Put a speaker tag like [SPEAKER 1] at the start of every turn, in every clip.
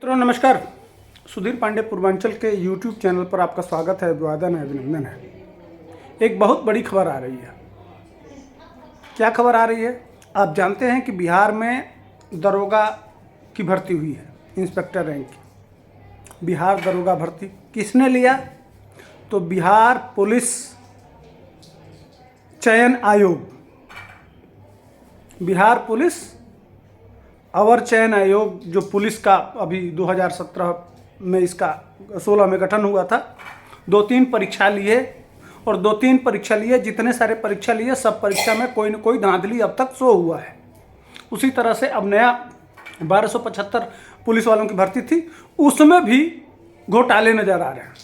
[SPEAKER 1] मित्रों नमस्कार। सुधीर पांडे पूर्वांचल के यूट्यूब चैनल पर आपका स्वागत है, अभिवादन है, अभिनंदन है। एक बहुत बड़ी खबर आ रही है। क्या खबर आ रही है? आप जानते हैं कि बिहार में दरोगा की भर्ती हुई है, इंस्पेक्टर रैंक की। बिहार दरोगा भर्ती किसने लिया? तो बिहार पुलिस चयन आयोग, बिहार पुलिस अवर चयन आयोग, जो पुलिस का अभी 2017 में इसका 16 में गठन हुआ था। 2-3 परीक्षा लिए और 2-3 परीक्षा लिए, जितने सारे परीक्षा लिए सब परीक्षा में कोई न कोई धांधली अब तक शो हुआ है। उसी तरह से अब नया 1275 पुलिस वालों की भर्ती थी, उसमें भी घोटाले नज़र आ रहे हैं।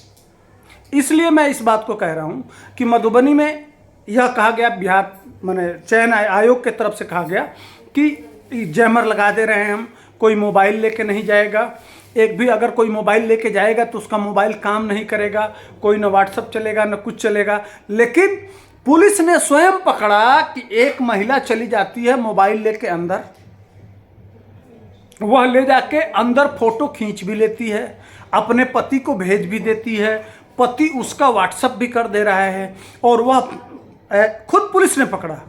[SPEAKER 1] इसलिए मैं इस बात को कह रहा हूँ कि मधुबनी में यह कहा गया, बिहार माने चयन आयोग के तरफ से कहा गया कि जैमर लगा दे रहे हैं हम, कोई मोबाइल लेके नहीं जाएगा। एक भी अगर कोई मोबाइल लेके जाएगा तो उसका मोबाइल काम नहीं करेगा, कोई न व्हाट्सएप चलेगा न कुछ चलेगा। लेकिन पुलिस ने स्वयं पकड़ा कि एक महिला चली जाती है मोबाइल लेके अंदर, वह ले जाके अंदर फोटो खींच भी लेती है, अपने पति को भेज भी देती है, पति उसका व्हाट्सएप भी कर दे रहा है, और वह खुद पुलिस ने पकड़ा।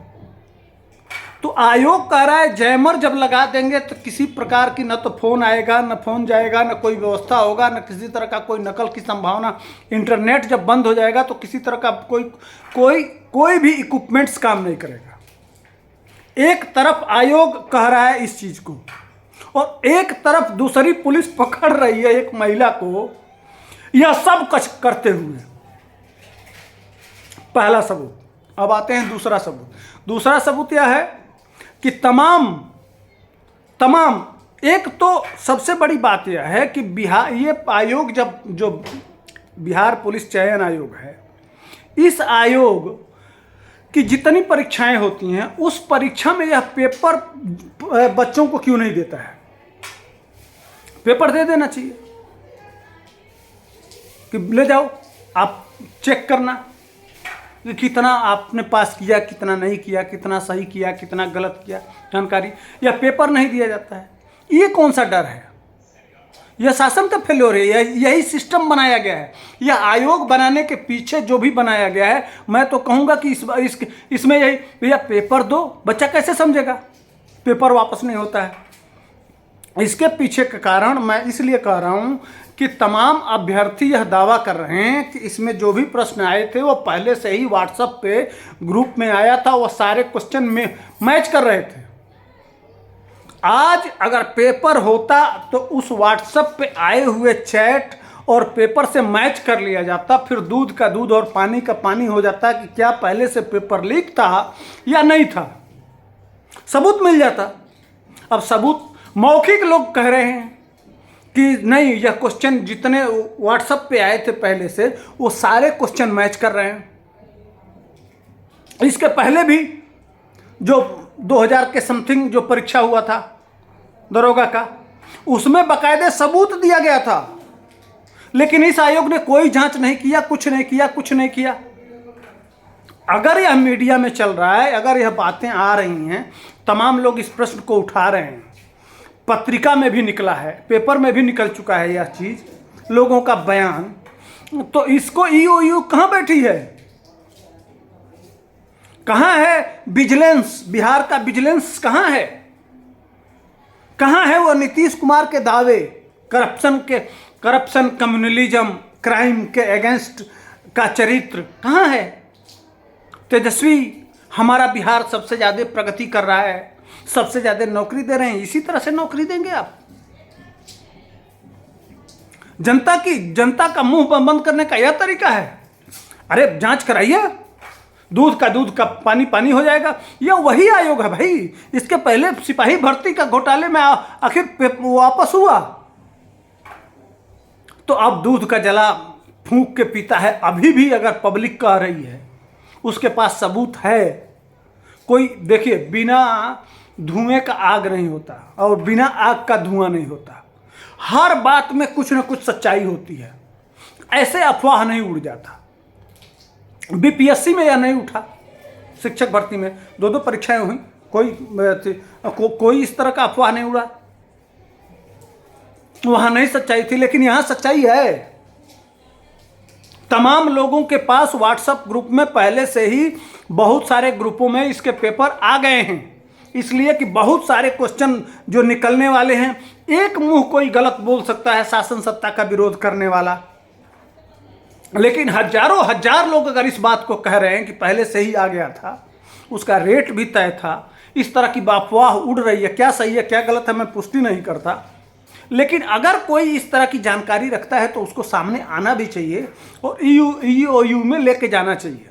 [SPEAKER 1] तो आयोग कह रहा है जैमर जब लगा देंगे तो किसी प्रकार की न तो फोन आएगा, न फोन जाएगा, न कोई व्यवस्था होगा, न किसी तरह का कोई नकल की संभावना। इंटरनेट जब बंद हो जाएगा तो किसी तरह का कोई भी इक्विपमेंट्स काम नहीं करेगा। एक तरफ आयोग कह रहा है इस चीज को, और एक तरफ दूसरी पुलिस पकड़ रही है एक महिला को, यह सब कुछ करते हुए। पहला सबूत। अब आते हैं दूसरा सबूत। दूसरा सबूत यह है कि तमाम एक तो सबसे बड़ी बात यह है कि बिहार ये आयोग जो बिहार पुलिस चयन आयोग है, इस आयोग की जितनी परीक्षाएं होती हैं उस परीक्षा में यह पेपर बच्चों को क्यों नहीं देता है? पेपर दे देना चाहिए कि ले जाओ आप चेक करना कि कितना आपने पास किया, कितना नहीं किया, कितना सही किया, कितना गलत किया, जानकारी। यह पेपर नहीं दिया जाता है। ये कौन सा डर है? यह शासन का फेल्योर है। यही सिस्टम बनाया गया है। यह आयोग बनाने के पीछे जो भी बनाया गया है, मैं तो कहूँगा कि इसमें यही, भैया पेपर दो, बच्चा कैसे समझेगा? पेपर वापस नहीं होता है। इसके पीछे का कारण मैं इसलिए कह रहा हूँ कि तमाम अभ्यर्थी यह दावा कर रहे हैं कि इसमें जो भी प्रश्न आए थे वो पहले से ही व्हाट्सएप पे ग्रुप में आया था, वो सारे क्वेश्चन में मैच कर रहे थे। आज अगर पेपर होता तो उस व्हाट्सएप पे आए हुए चैट और पेपर से मैच कर लिया जाता, फिर दूध का दूध और पानी का पानी हो जाता कि क्या पहले से पेपर लीक था या नहीं था, सबूत मिल जाता। अब सबूत मौखिक लोग कह रहे हैं कि नहीं, यह क्वेश्चन जितने व्हाट्सएप पे आए थे पहले से वो सारे क्वेश्चन मैच कर रहे हैं। इसके पहले भी जो 2000 के समथिंग जो परीक्षा हुआ था दरोगा का, उसमें बाकायदे सबूत दिया गया था, लेकिन इस आयोग ने कोई जांच नहीं किया, कुछ नहीं किया। अगर यह मीडिया में चल रहा है, अगर यह बातें आ रही हैं, तमाम लोग इस प्रश्न को उठा रहे हैं, पत्रिका में भी निकला है, पेपर में भी निकल चुका है यह चीज, लोगों का बयान, तो इसको ईओयू कहां बैठी है? कहां है विजिलेंस? बिहार का विजिलेंस कहां है? कहां है वो नीतीश कुमार के दावे, करप्शन, कम्युनलिज्म, क्राइम के अगेंस्ट का चरित्र कहां है? तेजस्वी, हमारा बिहार सबसे ज्यादा प्रगति कर रहा है, सबसे ज्यादा नौकरी दे रहे हैं, इसी तरह से नौकरी देंगे आप? जनता का मुंह बंद करने का यह तरीका है? अरे जांच कराइए, दूध का पानी पानी हो जाएगा। यह वही आयोग है भाई। इसके पहले सिपाही भर्ती का घोटाले में आखिर वापस हुआ, तो अब दूध का जला फूंक के पीता है। अभी भी अगर पब्लिक कह रही है, उसके पास सबूत है। कोई देखिए, बिना धुएं का आग नहीं होता और बिना आग का धुआं नहीं होता। हर बात में कुछ ना कुछ सच्चाई होती है। ऐसे अफवाह नहीं उड़ जाता। बीपीएससी में यह नहीं उठा, शिक्षक भर्ती में 2 परीक्षाएं हुई, कोई इस तरह का अफवाह नहीं उड़ा। वहां नहीं सच्चाई थी, लेकिन यहां सच्चाई है। तमाम लोगों के पास व्हाट्सएप ग्रुप में पहले से ही बहुत सारे ग्रुपों में इसके पेपर आ गए हैं, इसलिए कि बहुत सारे क्वेश्चन जो निकलने वाले हैं, एक मुंह कोई गलत बोल सकता है शासन सत्ता का विरोध करने वाला, लेकिन हजारों हजार लोग अगर इस बात को कह रहे हैं कि पहले से ही आ गया था, उसका रेट भी तय था, इस तरह की अफवाह उड़ रही है, क्या सही है क्या गलत है मैं पुष्टि नहीं करता, लेकिन अगर कोई इस तरह की जानकारी रखता है तो उसको सामने आना भी चाहिए और ईओयू में लेके जाना चाहिए,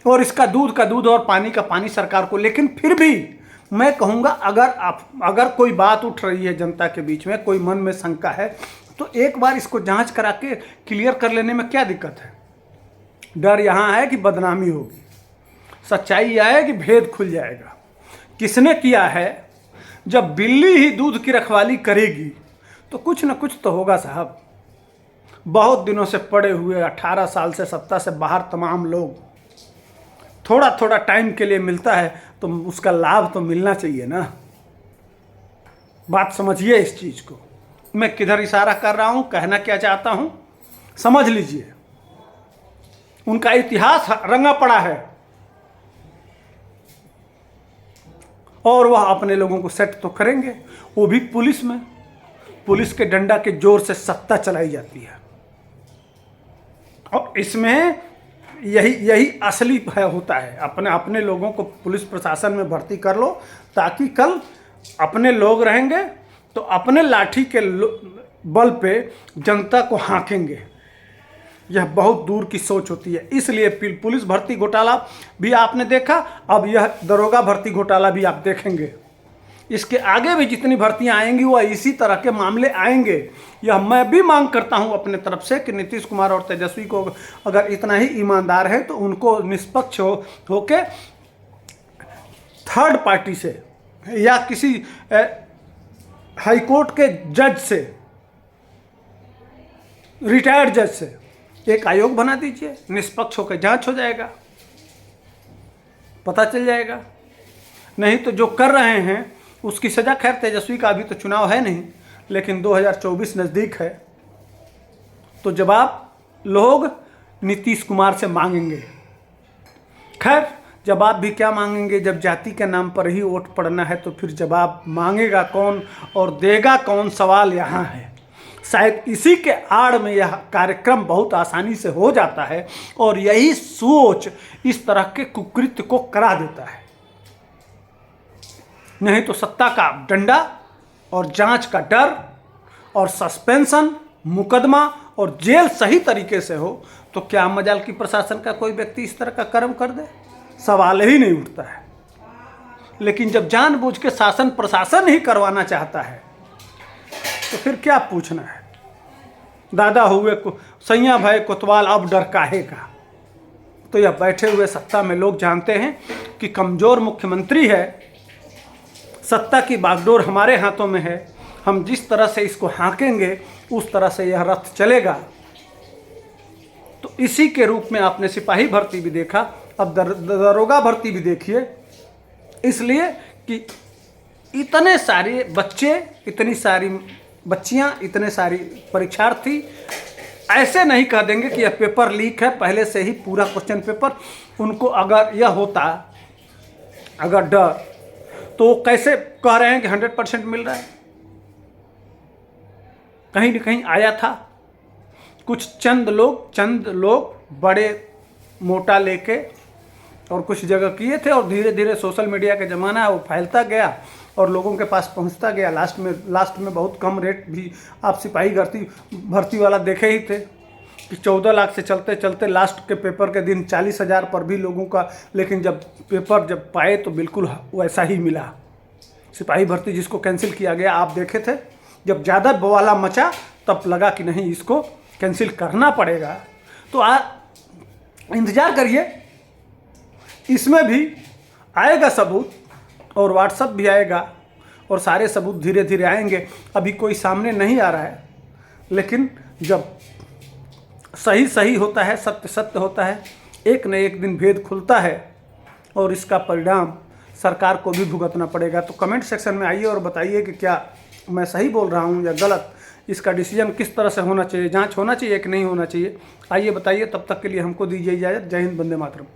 [SPEAKER 1] और इसका दूध का दूध और पानी का पानी सरकार को। लेकिन फिर भी मैं कहूँगा, अगर कोई बात उठ रही है जनता के बीच में, कोई मन में शंका है, तो एक बार इसको जांच करा के क्लियर कर लेने में क्या दिक्कत है। डर यहाँ है कि बदनामी होगी, सच्चाई यह है कि भेद खुल जाएगा। किसने किया है? जब बिल्ली ही दूध की रखवाली करेगी तो कुछ न कुछ तो होगा साहब। बहुत दिनों से पड़े हुए 18 साल से सत्ता से बाहर तमाम लोग, थोड़ा थोड़ा टाइम के लिए मिलता है तो उसका लाभ तो मिलना चाहिए ना। बात समझिए इस चीज़ को, मैं किधर इशारा कर रहा हूँ, कहना क्या चाहता हूँ समझ लीजिए। उनका इतिहास रंगा पड़ा है और वह अपने लोगों को सेट तो करेंगे, वो भी पुलिस में। पुलिस के डंडा के जोर से सत्ता चलाई जाती है, और इसमें यही असली होता है। अपने लोगों को पुलिस प्रशासन में भर्ती कर लो, ताकि कल अपने लोग रहेंगे तो अपने लाठी के बल पे जनता को हाँकेंगे। यह बहुत दूर की सोच होती है। इसलिए पुलिस भर्ती घोटाला भी आपने देखा, अब यह दरोगा भर्ती घोटाला भी आप देखेंगे। इसके आगे भी जितनी भर्तियां आएंगी वह इसी तरह के मामले आएंगे। यह मैं भी मांग करता हूं अपने तरफ से कि नीतीश कुमार और तेजस्वी को अगर इतना ही ईमानदार है तो उनको निष्पक्ष होके थर्ड पार्टी से या किसी हाईकोर्ट के जज से, रिटायर्ड जज से एक आयोग बना दीजिए, निष्पक्ष होकर जांच हो जाएगा, पता चल जाएगा। नहीं तो जो कर रहे हैं उसकी सजा, खैर तेजस्वी का अभी तो चुनाव है नहीं, लेकिन 2024 नज़दीक है, तो जवाब लोग नीतीश कुमार से मांगेंगे। खैर जवाब भी क्या मांगेंगे, जब जाति के नाम पर ही वोट पड़ना है तो फिर जवाब मांगेगा कौन और देगा कौन, सवाल यहाँ है। शायद इसी के आड़ में यह कार्यक्रम बहुत आसानी से हो जाता है और यही सोच इस तरह के कुकृत्य को करा देता है। नहीं तो सत्ता का डंडा और जांच का डर और सस्पेंशन, मुकदमा और जेल सही तरीके से हो तो क्या मजाल की प्रशासन का कोई व्यक्ति इस तरह का कर्म कर दे, सवाल ही नहीं उठता है। लेकिन जब जानबूझ के शासन प्रशासन ही करवाना चाहता है तो फिर क्या पूछना है। दादा हुए सैया भाई कोतवाल, अब डर काहे का। तो यह बैठे हुए सत्ता में लोग जानते हैं कि कमजोर मुख्यमंत्री है, सत्ता की बागडोर हमारे हाथों में है, हम जिस तरह से इसको हाँकेंगे उस तरह से यह रथ चलेगा। तो इसी के रूप में आपने सिपाही भर्ती भी देखा, अब दरोगा भर्ती भी देखिए। इसलिए कि इतने सारे बच्चे, इतनी सारी बच्चियां, इतने सारी परीक्षार्थी ऐसे नहीं कह देंगे कि यह पेपर लीक है, पहले से ही पूरा क्वेश्चन पेपर उनको अगर यह होता, अगर डर, तो कैसे कह रहे हैं कि 100% मिल रहा है। कहीं न कहीं आया था, कुछ चंद लोग बड़े मोटा लेके और कुछ जगह किए थे, और धीरे धीरे सोशल मीडिया का ज़माना है, वो फैलता गया और लोगों के पास पहुंचता गया। लास्ट में बहुत कम रेट भी आप सिपाही भर्ती वाला देखे ही थे कि 14 लाख से चलते चलते लास्ट के पेपर के दिन 40,000 पर भी लोगों का, लेकिन जब पेपर जब पाए तो बिल्कुल वैसा ही मिला। सिपाही भर्ती जिसको कैंसिल किया गया आप देखे थे, जब ज़्यादा बवाला मचा तब लगा कि नहीं इसको कैंसिल करना पड़ेगा। तो इंतज़ार करिए, इसमें भी आएगा सबूत और व्हाट्सएप भी आएगा और सारे सबूत धीरे धीरे आएंगे। अभी कोई सामने नहीं आ रहा है, लेकिन जब सही होता है, सत्य होता है, एक न एक दिन भेद खुलता है और इसका परिणाम सरकार को भी भुगतना पड़ेगा। तो कमेंट सेक्शन में आइए और बताइए कि क्या मैं सही बोल रहा हूँ या गलत, इसका डिसीजन किस तरह से होना चाहिए, जांच होना चाहिए कि नहीं होना चाहिए, आइए बताइए। तब तक के लिए हमको दीजिए इजाज़त। जय हिंद, वंदे मातरम।